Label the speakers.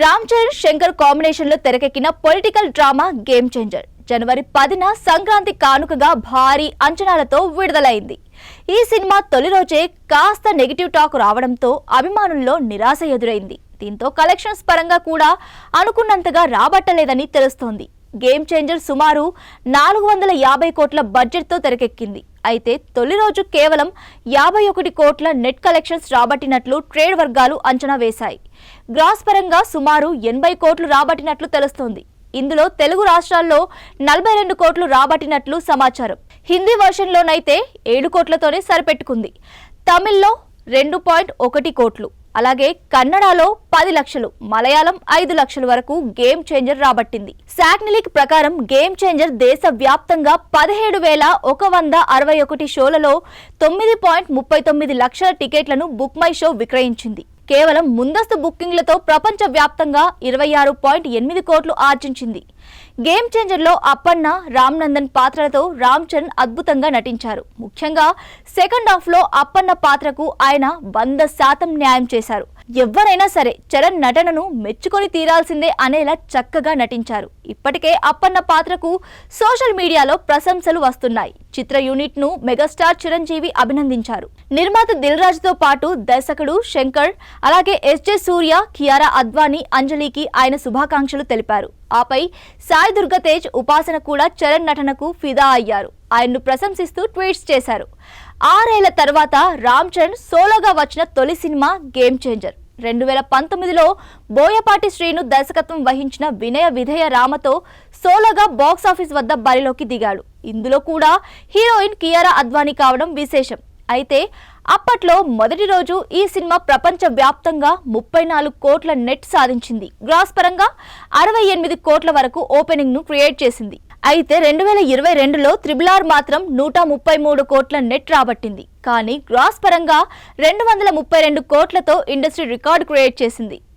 Speaker 1: Ram Charan Shankar combination లో తెరకెక్కిన political drama game changer జనవరి 10న సంక్రాంతి కానుకగా భారీ అంచనాలతో విడుదలైంది. ఈ సినిమా తొలి రోజే కాస్త నెగిటివ్ టాక్ రావడంతో అభిమానుల్లో నిరాశ ఎదురైంది. దీంతో కలెక్షన్స్ పరంగా కూడా అనుకున్నంతగా రాబట్టలేదని తెలుస్తోంది. గేమ్ చేంజర్ సుమారు 450 కోట్ల బడ్జెట్ తో తెరకెక్కింది. అయితే తొలి రోజు కేవలం 51 కోట్ల నెట్ కలెక్షన్స్ రాబట్టినట్లు ట్రేడ్ వర్గాలు అంచనా వేశాయి. గ్రాస్ పరంగా సుమారు 80 కోట్లు రాబట్టినట్లు తెలుస్తోంది. ఇందులో తెలుగు రాష్ట్రాల్లో 42 కోట్లు రాబట్టినట్లు సమాచారం. హిందీ వర్షన్లోనైతే 7 కోట్లతోనే సరిపెట్టుకుంది. తమిళ్లో 2.1 కోట్లు, అలాగే కన్నడలో 10 లక్షలు, మలయాళం 5 లక్షల వరకు గేమ్ చేంజర్ రాబట్టింది. సాట్నిలిక్ ప్రకారం గేమ్ చేంజర్ దేశ వ్యాప్తంగా 17,161 షోలలో 9.39 లక్షల టికెట్లను బుక్ మై షో విక్రయించింది. కేవలం ముందస్తు బుకింగ్లతో ప్రపంచ వ్యాప్తంగా 26.8 కోట్లు ఆర్జించింది. గేమ్ చేంజర్ లో అప్పన్న, రామ్ నందన్ పాత్రలతో రామ్ చరణ్ అద్భుతంగా నటించారు. ముఖ్యంగా సెకండ్ హాఫ్ లో అప్పన్న పాత్రకు ఆయన 100% న్యాయం చేశారు. ఎవరైనా సరే చరణ్ నటనను మెచ్చుకొని తీరాల్సిందే అనేలా చక్కగా నటించారు. ఇప్పటికే అప్పన్న పాత్రకు సోషల్ మీడియాలో ప్రశంసలు వస్తున్నాయి. చిత్ర యూనిట్ ను మెగాస్టార్ చిరంజీవి అభినందించారు. నిర్మాత దిల్ రాజు తో పాటు దర్శకుడు శంకర్, అలాగే ఎస్జే సూర్య, కియారా అద్వానీ, అంజలికి ఆయన శుభాకాంక్షలు తెలిపారు. ఆపై సాయి దుర్గా తేజ్, ఉపాసన కూడా చరణ్ నటనకు ఫిదా అయ్యారు. ఆయన్ను ప్రశంసిస్తూ ట్వీట్స్ చేశారు. 6 ఏళ్ల తర్వాత రామ్ చరణ్ సోలోగా వచ్చిన తొలి సినిమా గేమ్ చేంజర్. 2019లో బోయపాటి శ్రీను దర్శకత్వం వహించిన వినయ విధేయ రామతో సోలోగా బాక్సాఫీస్ వద్ద బరిలోకి దిగాడు. ఇందులో కూడా హీరోయిన్ కియారా అద్వానీ కావడం విశేషం. అయితే అప్పట్లో మొదటి రోజు ఈ సినిమా ప్రపంచ వ్యాప్తంగా 34 కోట్ల నెట్ సాధించింది. గ్రాస్ పరంగా 68 కోట్ల వరకు ఓపెనింగ్ ను క్రియేట్ చేసింది. అయితే 2022లో RRR మాత్రం 133 కోట్ల నెట్ రాబట్టింది. కానీ గ్రాస్ పరంగా 232 కోట్లతో ఇండస్ట్రీ రికార్డు క్రియేట్ చేసింది.